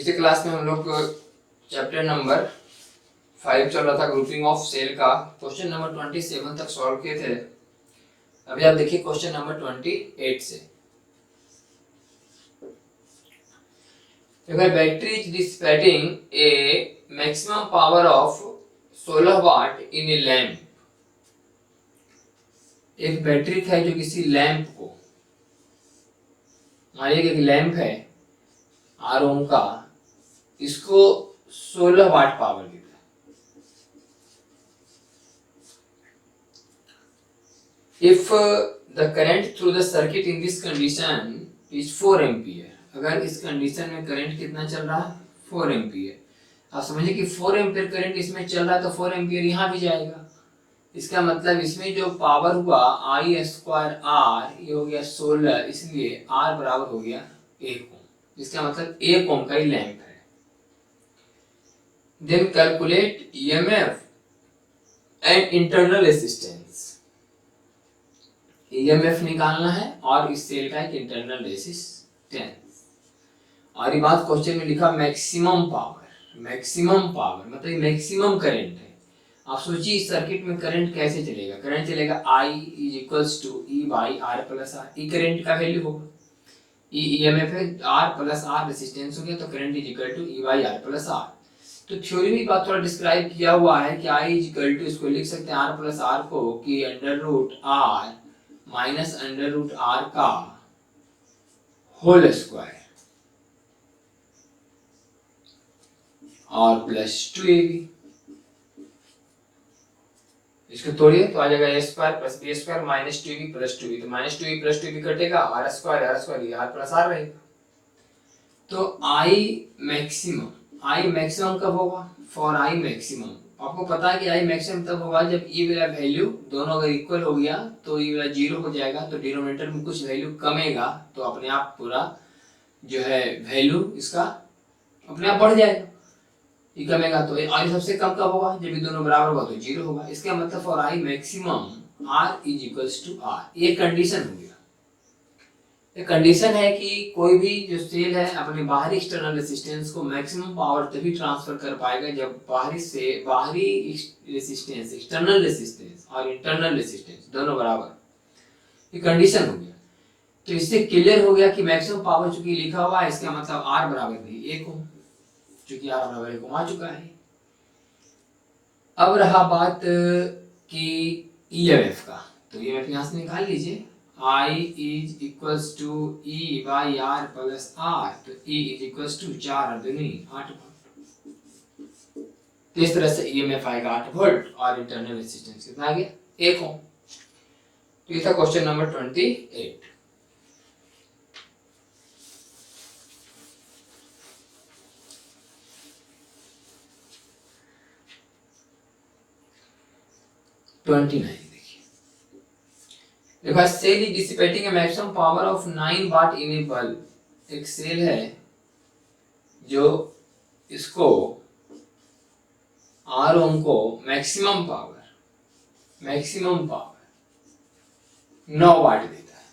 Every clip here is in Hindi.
पिछले क्लास में हम लोग चैप्टर नंबर 5 चल रहा था ग्रुपिंग ऑफ सेल का, क्वेश्चन नंबर 27 तक सॉल्व किए थे। अभी आप देखिए क्वेश्चन नंबर 28 से। Battery is dissipating a maximum power of 16 watt in a lamp. एक बैटरी है जो किसी लैंप को, मानिए कि एक लैंप है 8 ओम का, इसको 16 वाट पावर देता है। If the current through the circuit in this condition is 4 ampere, अगर इस कंडीशन में करंट कितना चल रहा है 4 एम्पियर। आप समझिए कि 4 एम्पियर करंट इसमें चल रहा है तो 4 एम्पियर यहाँ भी जाएगा। इसका मतलब इसमें जो पावर हुआ आई स्क्वायर आर, ये हो गया 16, इसलिए आर बराबर हो गया 1 ओम। इसका मतलब 1 ओम का ही लैंप है। Then calculate EMF and internal resistance. EMF निकालना है और इस सेल का एक इंटरनल रेजिस्टेंस। और ये बात क्वेश्चन में लिखा मैक्सिमम पावर। मैक्सिमम पावर मतलब मैक्सिमम करंट है। आप सोचिए इस सर्किट में करंट कैसे चलेगा। करंट चलेगा I is equals to E by are plus R. E current का वैल्यू होगा, ई ईएमएफ है, आर प्लस आर रेजिस्टेंस हो गया, तो current is equal to E by are plus R. तो थ्योरी में बात थोड़ा डिस्क्राइब किया हुआ है कि I इज इक्वल टू, इसको लिख सकते हैं आर प्लस आर को कि under root R minus under root R का होल स्क्वायर और प्लस 2ab। इसको तोड़िए तो आ जाएगा a square plus b square minus 2ab plus 2b। तो माइनस 2ab प्लस 2b कटेगा, आर स्क्वायर ये आर प्लस आर रहेगा। तो I मैक्सिमम कब होगा? फॉर I मैक्सिमम आपको पता है कि I मैक्सिमम तब होगा जब E वाला वैल्यू दोनों अगर इक्वल हो गया तो E वाला 0 हो जाएगा, तो डिनोमिनेटर में कुछ वैल्यू कमेगा तो अपने आप पूरा जो है वैल्यू इसका अपने आप बढ़ जाएगा। ये कमेगा तो I सबसे कम कब होगा? जब ये दोनों बराबर होगा तो 0 होगा। इसका मतलब for I maximum R is equals to R। ये कंडीशन हो गया। ये कंडीशन है कि कोई भी जो सेल है अपने बाहरी एक्सटर्नल रेजिस्टेंस को मैक्सिमम पावर तभी ट्रांसफर कर पाएगा जब बाहरी रेजिस्टेंस, एक्सटर्नल रेजिस्टेंस और इंटरनल रेजिस्टेंस दोनों बराबर। ये कंडीशन हो गया। तो इससे क्लियर हो गया कि मैक्सिमम पावर चूंकि लिखा हुआ है, इसका मतलब आर बराबर भी 1 ओम, चूंकि आर बराबर 1 ओम आ चुका है। अब रहा बात कि ईएमएफ का, तो ईएमएफ यहां से निकाल लीजिए। I is equals to E by R plus R, तो E is equals to 4 और 2 8 वोल्ट। तो इस तरह से EMF आएगा 8 वोल्ट और इंटरनल रेजिस्टेंस कितना आ गया 1 ओम। तो ये था क्वेश्चन नंबर 28। देखो cell is dissipating a maximum power of 9 watt in a bulb. एक सेल है जो इसको 8 ओम को मैक्सिमम पावर 9 वाट देता है।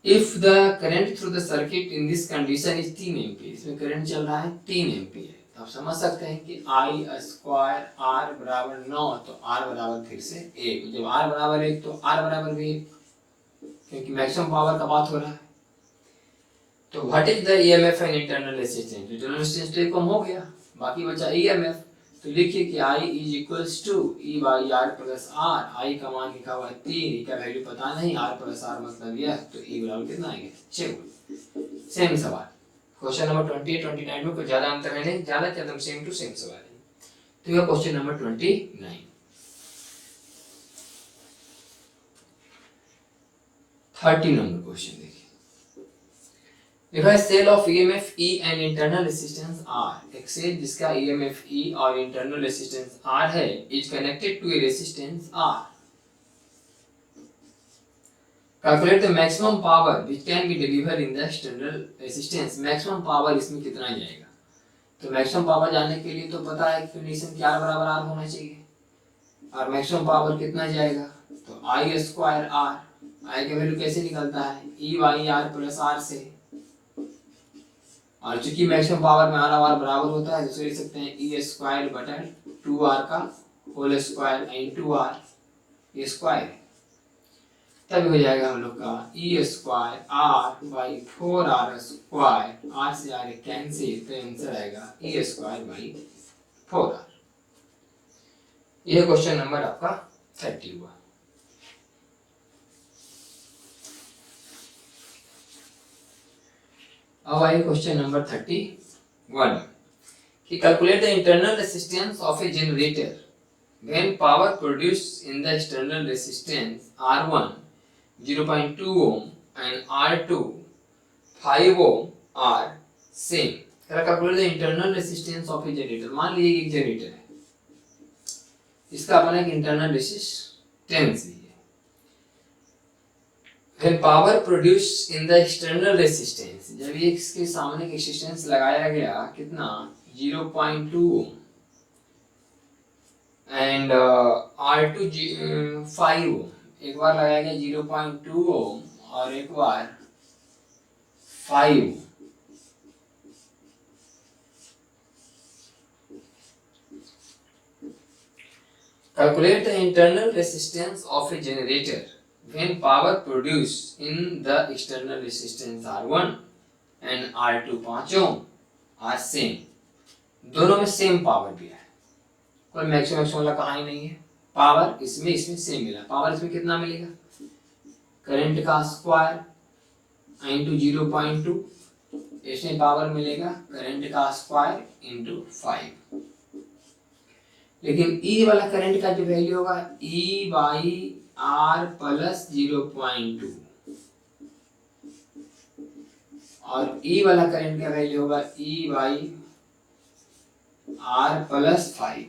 If the current through the circuit in this condition is 3 ampere, इसमें करंट चल रहा है 3 एम्पीयर। आप समझ सकते हैं कि I स्क्वायर R बराबर 9, तो R बराबर फिर से 1। जब R बराबर 1 तो R बराबर भी 1, क्योंकि मैक्सिमम पावर का बात हो रहा है। तो what is the EMF and internal resistance? Internal resistance तो कम हो गया, बाकी बचा ईएमएफ। तो लिखिए कि I is equals to E by R plus R। I का मान लिखा हुआ है 3, का वैल्यू पता नहीं, R प्लस R मतलब यह, तो E बराबर कितना आएगा 6 वोल्ट। सेम सवाल क्वेश्चन नंबर 28 29 में कुछ ज्यादा अंतर है नहीं, ज्यादा एकदम सेम टू सेम सवाल है। तो यह क्वेश्चन नंबर 29। 30 नंबर क्वेश्चन देखिए। देखो cell of EMF E and internal resistance R। एक सेल जिसका ईएमएफ E और इंटरनल रेजिस्टेंस R है is connected to a resistance R। Calculate the maximum power which can be delivered in the external resistance। Maximum power इसमें कितना जाएगा? तो मैक्सिमम पावर जाने के लिए तो पता है कंडीशन क्या बराबर R होना चाहिए, और मैक्सिमम पावर कितना जाएगा? तो I स्क्वायर R। I का वैल्यू कैसे निकलता है? E by R plus R से। और चूंकि मैक्सिमम पावर में आर आर बराबर होता है तो लिख सकते हैं ई स्क्वायर बटा 2r का होल स्क्वायर इंटू आर ये स्क्वायर, तब हो जाएगा हम लोग का E square r by 4r square, r से आर कैंसिल तो आंसर आएगा ई स्क्वायर बाई 4r। ये क्वेश्चन नंबर आपका 30 हुआ। अब आइए क्वेश्चन नंबर 31 कि calculate the internal resistance of A generator when power produced in the external resistance R1 0.2 ohm and R2 5 ohm are same। Calculate the internal resistance of A generator, मान लीजिए एक जनरेटर है, इसका अपना एक इंटरनल रेजिस्टेंस है। When power produced in the external resistance, जब ये इसके सामने एक रेजिस्टेंस लगाया गया कितना 0.2 ohm and R2 5 ohm, एक बार लगाया गया 0.2 ohm और एक बार 5 ohm। Calculate the internal resistance of a generator when power produced in the external resistance R1 and R2 5 ohm are same। दोनों में सेम पावर दिया है, कोई मैक्सिमम वाला कहा ही नहीं है। पावर इसमें सेम मिला, पावर इसमें कितना मिलेगा करंट का स्क्वायर इंटू 0.2, इसमें पावर मिलेगा करंट का स्क्वायर इंटू 5। लेकिन ई वाला करंट का जो वैल्यू होगा ई बाई आर प्लस 0.2 और ई वाला करंट का वैल्यू होगा ई बाई आर प्लस 5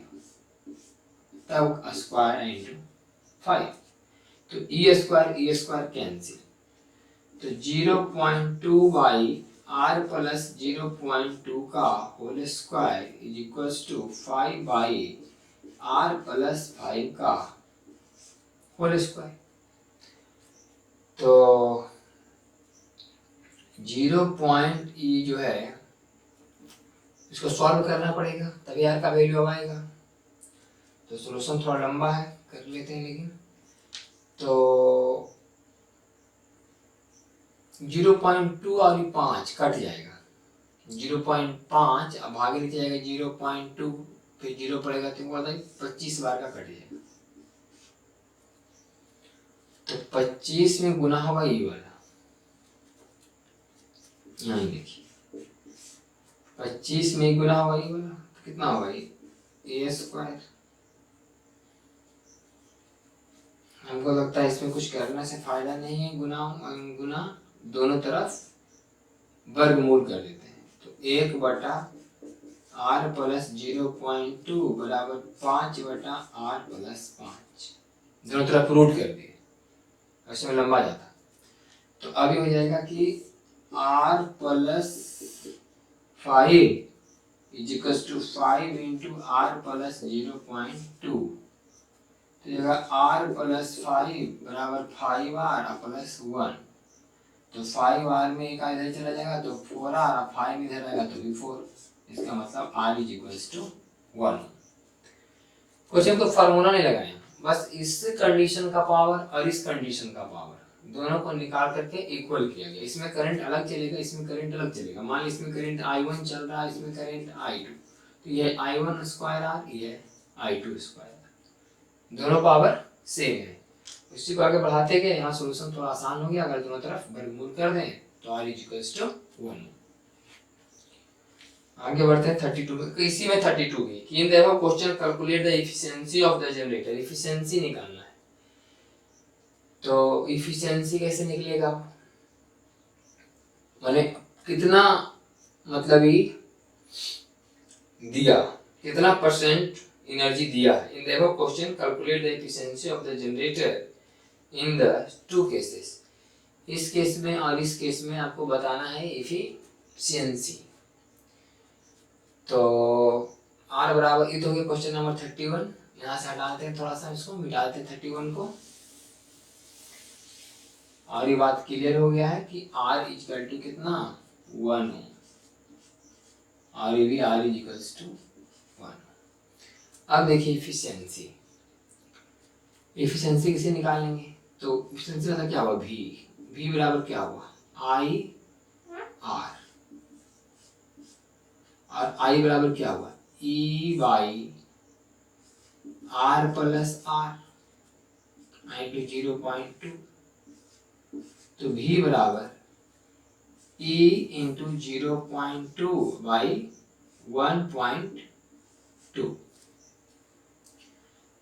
तब स्क्वायर इंटू 5, तो ई स्क्वायर कैंसिल, तो 0.2 बाई आर प्लस 0.2 का whole square is equals to 5 by are plus 5 का होल स्क्वायर। तो 0. जो है इसको सॉल्व करना पड़ेगा तभी आर का वैल्यू आएगा, तो सॉल्यूशन थोड़ा लंबा है कर लेते हैं। लेकिन तो 0.2 और 5 कट जाएगा, 0.5 अब आगे लिख जाएगा 0.2 फिर 0 पड़ेगा तो 25 बार का कट जाएगा, तो 25 में गुना होगा ये वाला, यहाँ देखिए 25 में गुना होगा ये वाला तो कितना होगा ये स्क्वायर। हमको लगता है इसमें कुछ करने से फायदा नहीं है, गुना दोनों तरफ वर्गमूल कर देते हैं, तो 1 बटा आर प्लस 0.2 बराबर 5 बटा आर प्लस 5, दोनों तरफ रूट कर दिए, इसमें लंबा जाता। तो अभी हो जाएगा कि R plus 5 is equals to 5 into R plus 0.2, तो जगह आर प्लस 5 बराबर 5r प्लस 1, तो 5r में एक इधर चला जाएगा तो 4r और 5 इधर आएगा तो भी 4, इसका मतलब r is equals to 1। Question को फार्मूला नहीं लगाया, बस इस कंडीशन का पावर और इस कंडीशन का पावर दोनों को निकाल करके इक्वल किया गया। इसमें करंट अलग चलेगा, इसमें करंट अलग चलेगा। मान लीजिए इसमें करंट I1 चल रहा है, इसमें करंट I2, तो ये I1 स्क्वायर आर, ये I2 स्क्वायर आर, दोनों पावर सेम है। उसी को आगे बढ़ाते गए, यहाँ सॉल्यूशन थोड़ा आसान हो गया, अगर दोनों तरफ वर्गमूल कर दें तो r इक्वल्स टू 1। आगे बढ़ते हैं 32 में, इसी में 32 की कि देखो question calculate the efficiency of the generator, efficiency निकालना है। तो एफिशिएंसी कैसे निकलेगा, माने कितना मतलब ही दिया, कितना परसेंट एनर्जी दिया है। इन देखो question calculate the efficiency of the generator in the 2 cases, इस केस में और इस केस में आपको बताना है एफिशिएंसी। तो R बराबर ये तो हो गया क्वेश्चन नंबर 31, यहाँ से हटाते हैं थोड़ा सा, इसको मिटा देते हैं 31 को, और ये बात क्लियर हो गया है कि R इक्वल टू कितना 1 ohm. R E V R is equals to 1। अब देखिए इफिशियंसी, इफिशियंसी किसे निकालेंगे, तो इफिशियंसी मतलब क्या हुआ, वी बराबर क्या हुआ आई आर, और आई बराबर क्या हुआ E by are plus r, I two 0.2, तो v बराबर e इंटू 0.2 बाई 1.2,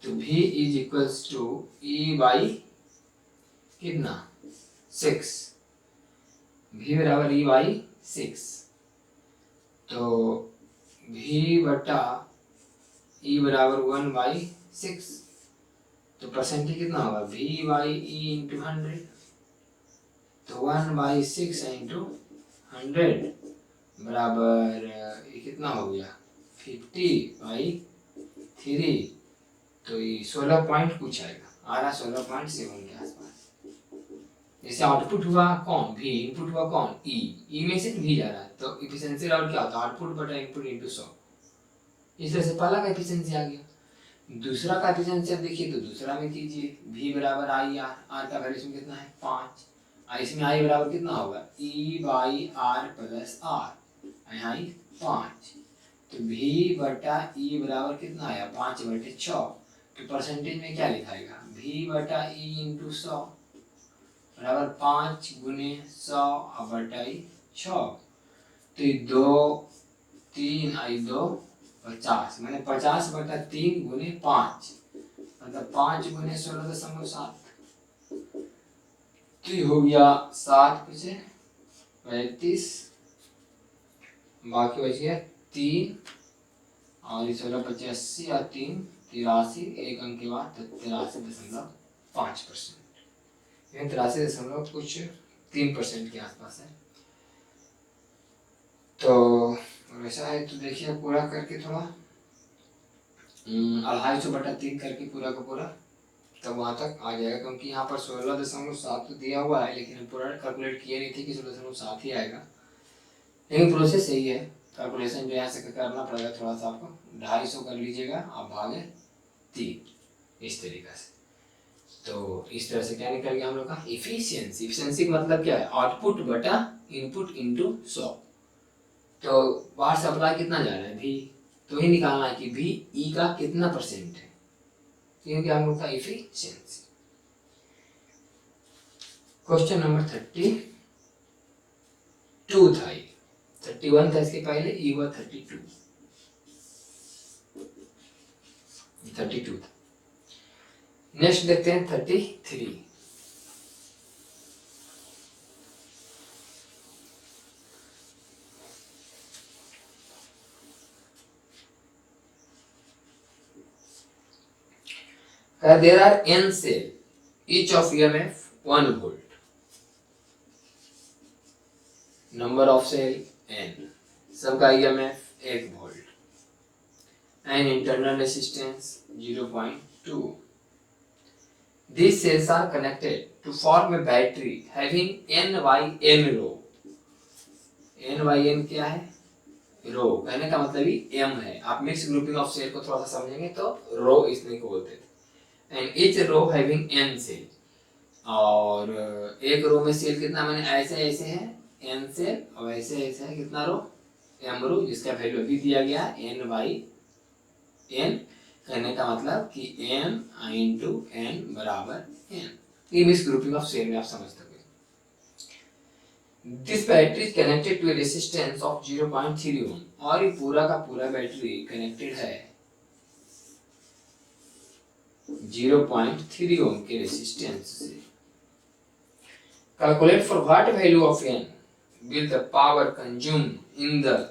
तो v is equals to e by कितना 6, v बराबर e बाई 6, तो v बटा e बराबर 1/6, तो परसेंटेज कितना होगा v बाई e इंटू 100, तो 1/6 इंटू 100 बराबर ये कितना हो गया 50/3, तो ये 16 पॉइंट कुछ आएगा, आ रहा 16.7 के आसपास। जैसे आउटपुट हुआ कौन v, इनपुट हुआ कौन e में से v जा रहा है, तो इफिशिएंसी और क्या होता है आउटपुट बटा इनपुट इंटू 100। इस तरह से पहला का इफिशिएंसी आ गया। दूसरा का इफिशिएंसी अब देखिए, तो दूसरा में कीजिए v बराबर आई आर, आर का वैल्यू इसमें कितना है 5, इसमें आई बराबर कितना होगा e by are plus R, यहाँ 5, तो v बटा e बराबर कितना आया 5/6, तो परसेंटेज में क्या लिखाएगा v बटा e इंटू 100 बराबर 5 गुने 100 बटा 6, तो 2 3 आई 2 50, मैंने 50/3 गुने 5 मतलब 5 गुने 16.7, तो ये हो गया 7 बचे 35, बाकी बच गया 3 और ये 16 बचे 80 और 3 83, एक अंक के बाद 83.5%, 83.3% के आसपास है। तो वैसा है तो देखिए पूरा करके थोड़ा 250/3 करके पूरा का पूरा तब वहाँ तक आ जाएगा, क्योंकि यहाँ पर 16.7 तो दिया हुआ है, लेकिन हम पूरा कैलकुलेट किए नहीं थे कि 16.7 ही आएगा, लेकिन प्रोसेस सही है। कैलकुलेशन जो यहाँ से करना पड़ेगा थोड़ा सा आपको, 250 कर लीजिएगा आप भागे 3 इस तरीक़ा से। तो इस तरह से क्या निकल गया हम लोग का इफिशियंसी। इफिशियंसी का मतलब क्या है आउटपुट बटा इनपुट इंटू 100, तो पावर सप्लाई कितना जा रहा है भी, तो ही निकालना है कि भी ई का कितना परसेंट है, क्योंकि हम लोग का इफिशियंसी। क्वेश्चन नंबर 32 था, 31 था इसके पहले, ई हुआ 32 था। नेक्स्ट देखते हैं 33। there are n cell, each of EMF 1 volt, number of cell n, सबका EMF 1 volt, and internal resistance 0.2. These cells are connected to form a battery having n by n row. n by n क्या है रो, कहने का मतलब ही m है। आप मिक्स ग्रुपिंग ऑफ सेल को थोड़ा सा समझेंगे तो रो इसने को बोलते थे। And each row having n cell, और एक रो में सेल कितना मैंने ऐसे ऐसे है n सेल, और ऐसे ऐसे है कितना रो m रो, जिसका वैल्यू अभी दिया गया n by n, कहने का मतलब कि m इंटू n बराबर n। ये मिक्स ग्रुपिंग ऑफ सेल में आप समझ सकते हो। This battery is connected to a resistance of 0.3 ohm, और ये पूरा का पूरा बैटरी कनेक्टेड है 0.3 ओम के रेजिस्टेंस से। Calculate for what value of n will the power consumed in the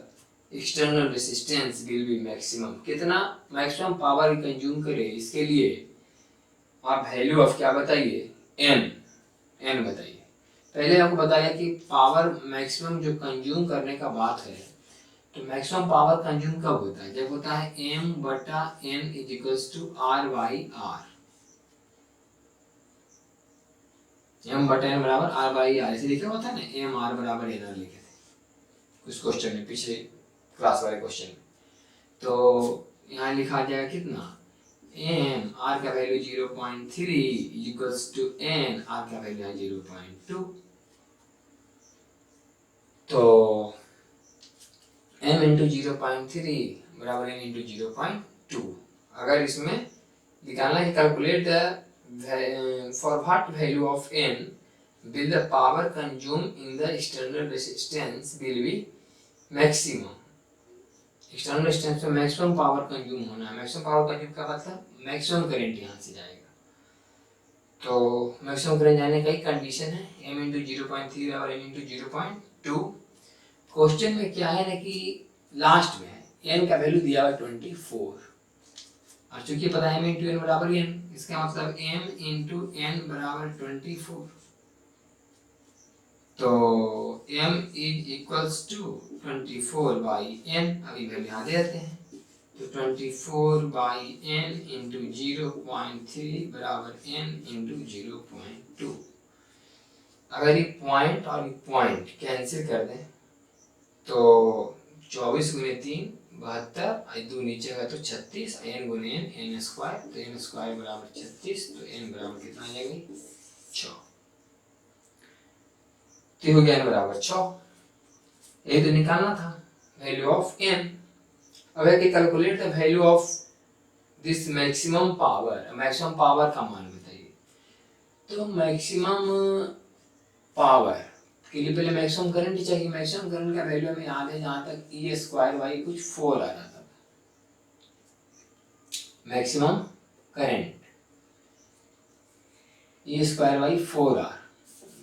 external resistance will be maximum, कितना मैक्सिमम पावर कंज्यूम करे इसके लिए आप वैल्यू ऑफ क्या बताइए n बताइए। पहले आपको बताया कि पावर मैक्सिमम जो कंज्यूम करने का बात है, तो मैक्सिमम पावर कंज्यूम कब होता है, जब होता है m बटा n is equals to r by R, m बटा n बराबर r बाई आर, ऐसे लिखा होता है ना m r बराबर n r लिखे थे कुछ क्वेश्चन में पीछे क्लास वाले क्वेश्चन में। तो यहाँ लिखा जाएगा कितना, एम आर का value 0.3 equals to N, R का वैल्यू है 0.2। तो m इंटू 0.3 बराबर m इंटू 0.2। अगर इसमें निकालना है calculate the for what value of n will the power consumed in the external resistance will be maximum। External resistance में मैक्सिमम पावर कंज्यूम होना है। मैक्सिमम पावर कंज्यूम का मतलब मैक्सिमम करंट यहाँ से जाएगा। तो मैक्सिमम करंट जाने का ही कंडीशन है, m इंटू 0.3 और m इंटू 0.2। क्वेश्चन में क्या है ना कि लास्ट में है n का वैल्यू दिया हुआ 24, और चूंकि पता है m इंटू n बराबर n, इसका मतलब m इंटू n बराबर 24। तो m is equals to 24 by n, अभी वैल्यू यहाँ दे देते हैं। तो 24 बाई n इंटू 0.3 बराबर n इंटू 0.2। अगर ये पॉइंट और ये पॉइंट कैंसिल कर दें तो 24 गुने 3 72, 2 नीचे का तो 36, n गुने n स्क्वायर, तो n स्क्वायर बराबर 36, तो n बराबर कितना आ जाएगा 6। तो हो गया n बराबर 6। ये तो निकालना था वैल्यू ऑफ n। अब है कि calculate the value of this maximum power. Maximum power का मान बताइए। तो मैक्सिमम पावर के लिए पहले मैक्सिमम करंट ही चाहिए। मैक्सिमम करंट का वैल्यू हमें याद है जहां तक e स्क्वायर वाई कुछ 4 आ रहा था। Maximum current e square by 4r।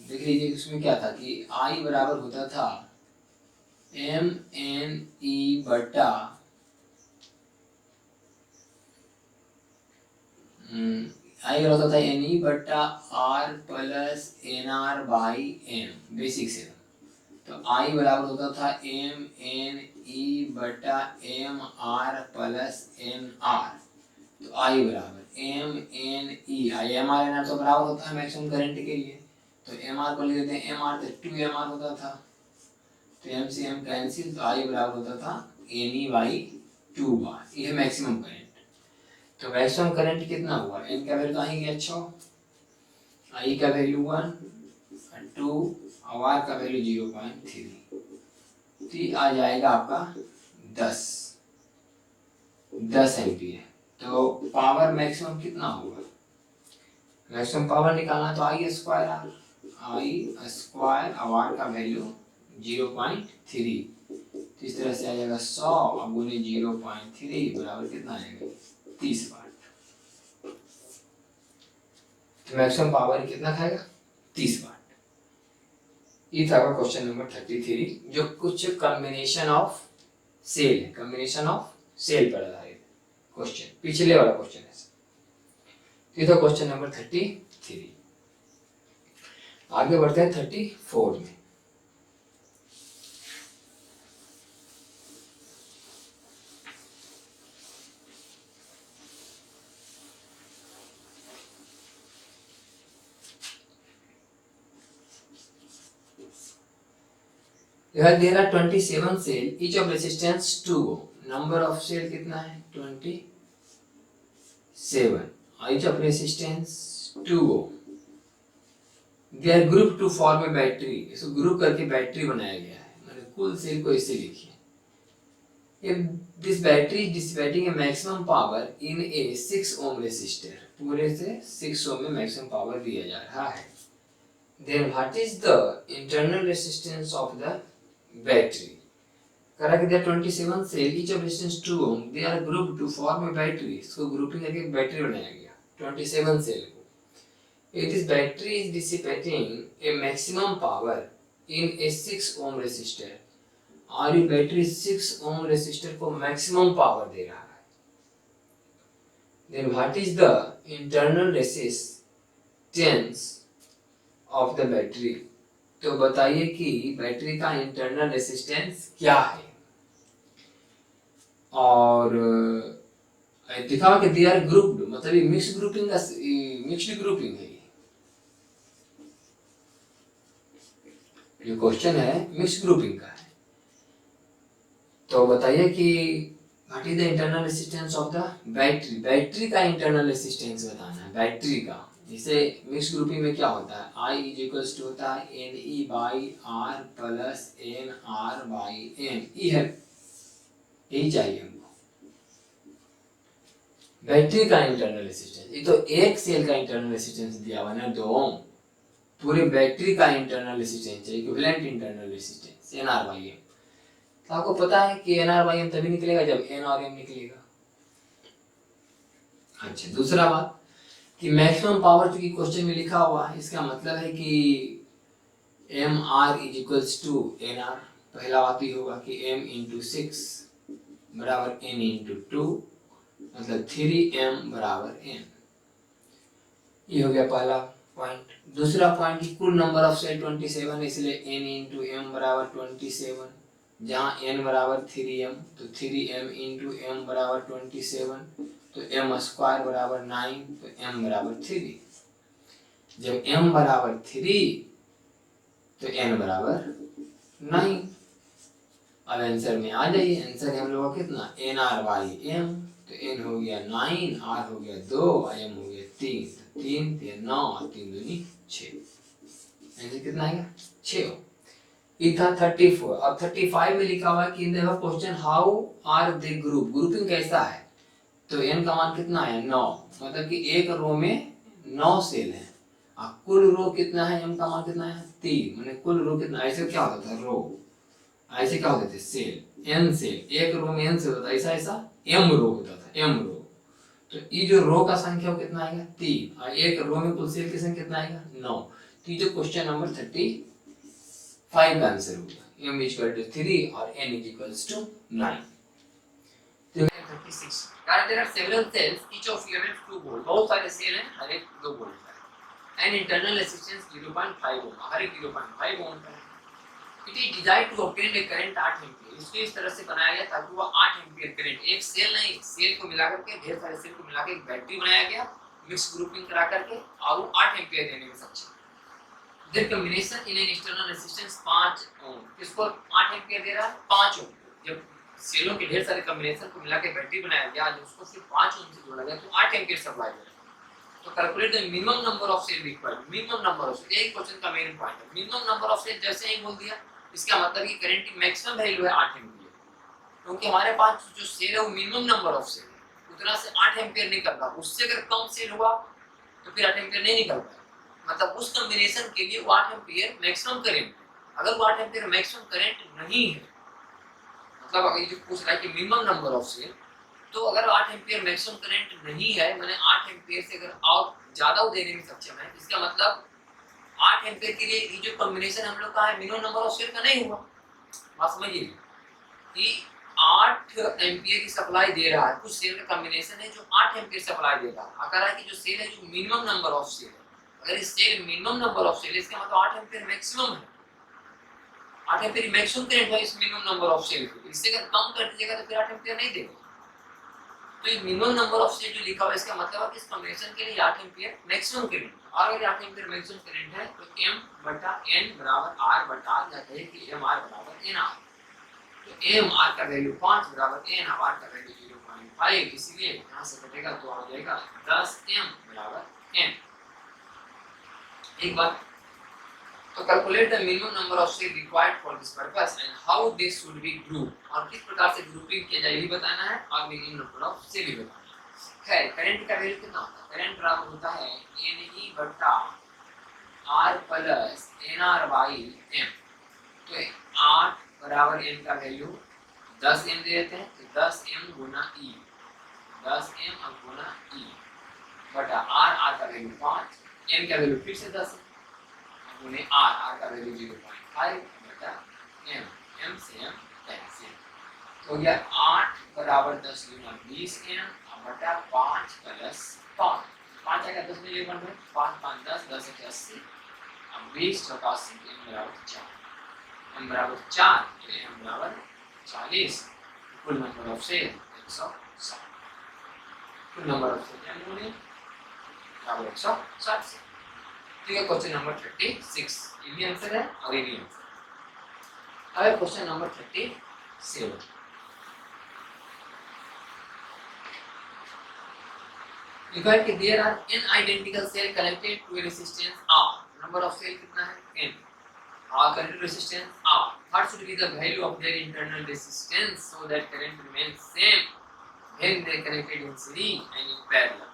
देख लीजिए उसमें क्या था कि I बराबर होता था m n e बटा I होता था n e बटा r plus n r by m, basic से। तो I बराबर होता था m n e बटा m r plus n r। तो I बराबर m n e, I m r n r तो बराबर होता है मैक्सिमम करंट के लिए। तो m r को लिख देते हैं m r, तो 2 m r होता था। तो m से m कैंसिल, तो I बराबर होता था n e बाई 2 बार। यह मैक्सिमम करंट। तो मैक्सिमम करंट कितना हुआ, n का वैल्यू तो आई गया 6, I का वैल्यू 1 2 और r का वैल्यू 0.3, तो आ जाएगा आपका 10 एम्पियर। तो पावर मैक्सिमम कितना होगा, मैक्सिमम पावर निकालना तो I square r, I square और r का वैल्यू 0.3। तो इस तरह से आ जाएगा 100 और गुने 0.3 बराबर कितना आएगा 30 वाट। तो मैक्सिमम पावर कितना खाएगा 30 वाट। ये था क्वेश्चन नंबर 33, जो कुछ कॉम्बिनेशन ऑफ सेल है, कॉम्बिनेशन ऑफ सेल पर आधारित क्वेश्चन, पिछले वाला क्वेश्चन है। ये था क्वेश्चन नंबर 33। आगे बढ़ते हैं 34 में। there are 27 cell, each of resistance 2 ohm, number of cell कितना है 27, each of resistance 2 ohm, they are grouped to form a battery। इसको ग्रुप करके बैटरी बनाया गया है, मैंने कुल सेल को ऐसे लिखिए। if this battery is dissipating a maximum power in a 6 ohm resistor, पूरे से 6 ohm में मैक्सिमम पावर दिया जा रहा है, then what is the internal resistance of the battery। करा कि there are 27 cell, each of resistance 2 ohm, they are grouped to form a battery। इसको ग्रुपिंग करके एक बैटरी बनाया गया 27 सेल को। if this battery is dissipating a maximum power in a 6 ohm resistor, और ये बैटरी 6 ohm resistor को मैक्सिमम पावर दे रहा है, then what is the internal resistance of the battery। तो बताइए कि बैटरी का इंटरनल रेसिस्टेंस क्या है। और दिखाओ कि दे आर ग्रुप्ड, मतलब ये मिक्स्ड ग्रुपिंग का, मिक्स्ड ग्रुपिंग है। ये क्वेश्चन है मिक्स्ड ग्रुपिंग का है। तो बताइए कि what is the internal resistance of the battery. Battery का इंटरनल रेसिस्टेंस बताना है, बैटरी का। जैसे मिक्स ग्रुपिंग में क्या होता है, I इज इक्वल्स टू होता है Ne by are plus N R by N, यही चाहिए हमको बैटरी का इंटरनल रेसिस्टेंस। ये तो एक सेल का इंटरनल रेसिस्टेंस दिया हुआ ना 2 ओम, पूरे बैटरी का इंटरनल रेसिस्टेंस चाहिए, equivalent internal resistance NR by M. तो आपको पता है कि NR बाई एम तभी निकलेगा जब N और M निकलेगा। अच्छा, दूसरा बात कि मैक्सिमम पावर चूंकि क्वेश्चन में लिखा हुआ है, इसका मतलब है कि MR is equals to NR। पहला बात ये होगा कि M इंटू 6 बराबर N इंटू 2, मतलब 3M बराबर N। ये हो गया पहला पॉइंट। दूसरा पॉइंट कि कुल नंबर ऑफ सेल 27 है, इसलिए N इंटू M बराबर 27। जहाँ N बराबर 3M तो 3M इंटू M बराबर 27, तो M स्क्वायर बराबर 9, तो M बराबर 3। जब M बराबर 3 तो N बराबर 9। अब आंसर में आ जाइए, आंसर है हम लोगों का कितना, NR बाई M, तो N हो गया 9, R हो गया 2, M हो गया 3, तो 3 3 9 और 3 दूनी 6। आंसर कितना आएगा 6। ये था 34। अब 35 में लिखा हुआ है कि in the question how are they group, grouping कैसा है। तो n का मान कितना है 9, मतलब कि एक रो में 9 सेल है। कुल रो कितना है, m का मान कितना है 3, माने कुल रो कितना, ऐसे क्या होता था रो, ऐसे क्या होते थे सेल, n सेल, एक रो में n सेल होता, ऐसा ऐसा m रो होता था, m रो। तो ये जो रो का संख्या वो कितना आएगा 3, और एक रो में कुल सेल की संख्या कितना आएगा 9। तो ये जो क्वेश्चन नंबर 35 का आंसर होगा, m इज इक्वल टू 3 और n is equals to 9। 36 that there are several cells each of elements 2 volt, बहुत सारे सेल हैं, हर एक 2 वोल्ट का है, and internal resistance 0.5 ओम, हर एक 0.5 ओम का है। It is designed to obtain a current 8 ampere, इसको इस तरह से बनाया गया ताकि वो 8 एम्पीयर करंट, एक सेल नहीं, सेल को मिलाकर के, ढेर सारे सेल को मिलाकर एक बैटरी बनाया गया मिक्स ग्रुपिंग करा करके, और वो 8 एम्पीयर देने में सक्षम। Their combination in an external resistance 5 ओम, किसको 8 एम्पीयर दे रहा है 5 ओम। जब सेलों के ढेर सारे कॉम्बिनेशन को मिला के बैटरी बनाया गया, जो उसको सिर्फ 5 ओम से जोड़ा गया, तो 8 एम्पीयर सप्लाई दे रहा है। तो calculate the minimum number of cell required, minimum number of cell, यही क्वेश्चन का मेन पॉइंट है। मिनिमम नंबर ऑफ सेल जैसे ही बोल दिया, इसका मतलब कि करंट की मैक्सिमम वैल्यू है 8 एम्पीयर, क्योंकि हमारे पास जो सेल है वो मिनिमम नंबर ऑफ सेल है, उतना से 8 एम्पीयर नहीं करता, उससे अगर कम सेल हुआ तो फिर 8 एम्पीयर नहीं निकल पाएगा। मतलब उस कॉम्बिनेशन के लिए वो 8 एम्पीयर मैक्सिमम करंट, अगर वो 8 एम्पीयर मैक्सिमम करंट नहीं है, मतलब अगर ये जो पूछ रहा है कि मिनिमम नंबर ऑफ सेल, तो अगर 8 एम्पीयर मैक्सिमम करंट नहीं है, माने 8 एम्पीयर से अगर और ज्यादा वो देने में सक्षम है, इसका मतलब 8 एम्पीयर के लिए ये जो कॉम्बिनेशन हम लोग का है मिनिमम नंबर ऑफ सेल का नहीं हुआ। बात समझिए कि 8 एम्पीयर की सप्लाई दे रहा है, कुछ सेल का कॉम्बिनेशन है जो 8 एम्पीयर सप्लाई दे रहा है, अगर है कि जो सेल है जो मिनिमम नंबर ऑफ सेल है, अगर इस cell minimum number of cell, इसका मतलब 8 एम्पीयर मैक्सिमम है, 8 एम्पीयर मैक्सिमम करंट है इस मिनिमम नंबर ऑफ सेल के, इससे अगर कम कर दीजिएगा तो फिर 8 एम्पीयर नहीं देगा। तो ये मिनिमम नंबर ऑफ सेल जो लिखा हुआ है, इसका मतलब है कि इस कॉम्बिनेशन के लिए 8 एम्पीयर मैक्सिमम करंट, और अगर 8 एम्पीयर मैक्सिमम करंट है तो m बटा n बराबर r बटा, या कहे कि m r बराबर n r, तो m r का वैल्यू 5 बराबर n r का वैल्यू 0.5, इसलिए यहां से कटेगा तो आ जाएगा 10m बराबर n। एक बात, तो calculate the minimum number of cell required for this purpose and how they should be group, और किस प्रकार से ग्रुपिंग किया जाए ये बताना है, और मिनिमम नंबर ऑफ सेल भी बताना है। खैर करंट का वैल्यू कितना होता है, करंट बराबर होता है Ne बटा R plus NR by M, तो 8 बराबर n का वैल्यू 10m दे देते हैं, तो 10m गुना E, 10m गुना E बटा R का वैल्यू 5, m का वैल्यू फिर से 10 है, गुने r का वैल्यू 0.5 बटा m, m से m कैंसिल, तो यह 8 बराबर 10 गुना 20m बटा 5 प्लस 5, 5 आएगा 10 में 0.5, 5 5 10, 10 1 80, अब 20 चौका 80, m बराबर 4, m बराबर 4, तो m बराबर 40, कुल नंबर ऑफ सेल 160, कुल नंबर ऑफ सेल m गुने बराबर 160 से। ठीक है, क्वेश्चन नंबर 36 ये भी आंसर है और ये भी आंसर। अब question number 37, Because there are n identical cell connected to a resistance R. Number of cell कितना है n. Our current resistance R. What should be the value of their internal resistance so that current remains same when they connected in series and in parallel.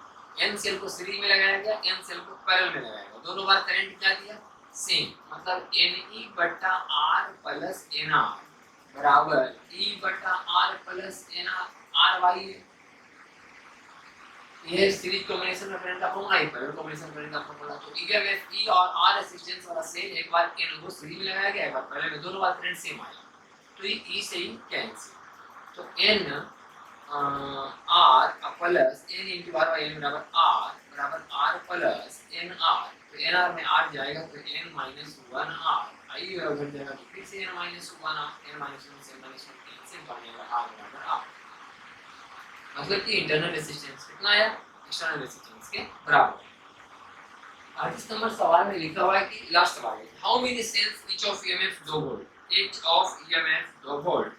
n cell को सीरीज में लगाया गया, n सेल को पैरेलल में लगाया गया. दोनों बार करंट क्या दिया? सेम. मतलब Ne बटा R प्लस Nr बराबर E बटा R प्लस Nr RY. ये सीरीज कॉम्बिनेशन में करंट का फॉर्मूला है, पैरेलल कॉम्बिनेशन करंट का फॉर्मूला. तो ईएमएफ ई और आर रेजिस्टेंस वाला सेल एक बार n को सीरीज में लगाया गया, एक बार पैरेलल में, दोनों बार करंट सेम आया. तो ये ई से ही कैंसिल. तो n r plus n into r by n बराबर r प्लस nr. तो nr में r जाएगा तो n minus 1r आई बराबर जाएगा. तो फिर से n minus 1r, n minus 1 से minus 1 कैंसिल बनेगा r बराबर r. मतलब कि इंटरनल रेजिस्टेंस कितना आया? एक्सटर्नल रेजिस्टेंस के बराबर. 38 नंबर सवाल में लिखा हुआ है कि लास्ट सवाल है, how many cells each of EMF 2 volt, each of EMF 2 volt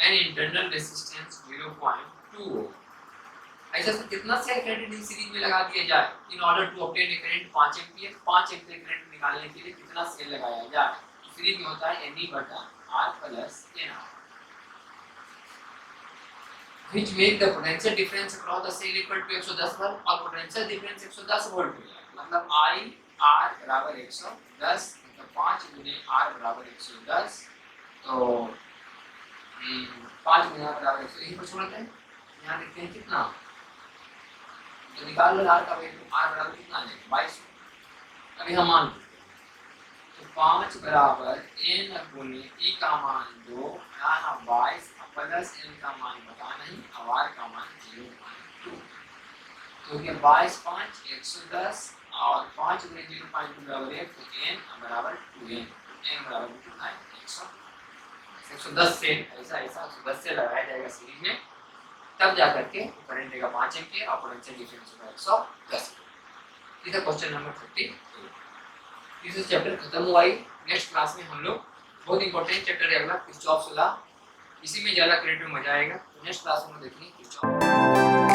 and internal resistance 0.2 ohm. ऐसा से कितना सेल करंट इन सीरीज में लगा दिया जाए in order to obtain a current 5 ampere. 5 ampere current निकालने के लिए कितना सेल लगाया जाए? तो सीरीज में होता है Ne बटा R plus Nr, which make the potential difference across the cell equal to 110 volt. और potential difference 110 वोल्ट हो जाए. मतलब I R बराबर 110, मतलब 5 गुने R बराबर 110. तो 5 गुना बराबर 100, यही पर छोड़ते हैं. यहाँ देखते हैं कितना, तो निकाल लो R का वैल्यू. R बराबर कितना है? 22. अभी हम मान लेते हैं. तो 5 बराबर n गुने E का मान 2 यहाँ 22 प्लस n का मान पता नहीं, अब r का मान 0.2. तो ये 22 5 110 और 5 गुने 0.2 बराबर 1, तो n बराबर 2n. n बराबर कितना है? 110 से ऐसा 110 से लगाया जाएगा सीरीज में, तब जाकर के करंट देगा 5 एम्पीयर और पोटेंशियल डिफरेंस होगा 110. इधर क्वेश्चन नंबर 30. इस चैप्टर खत्म हुआ है. नेक्स्ट क्लास में हम लोग बहुत इंपॉर्टेंट चैप्टर है अगला, किरचॉफ लॉ. इसी में ज्यादा करंट में मजा आएगा. तो नेक्स्ट क्लास में देखेंगे किरचॉफ.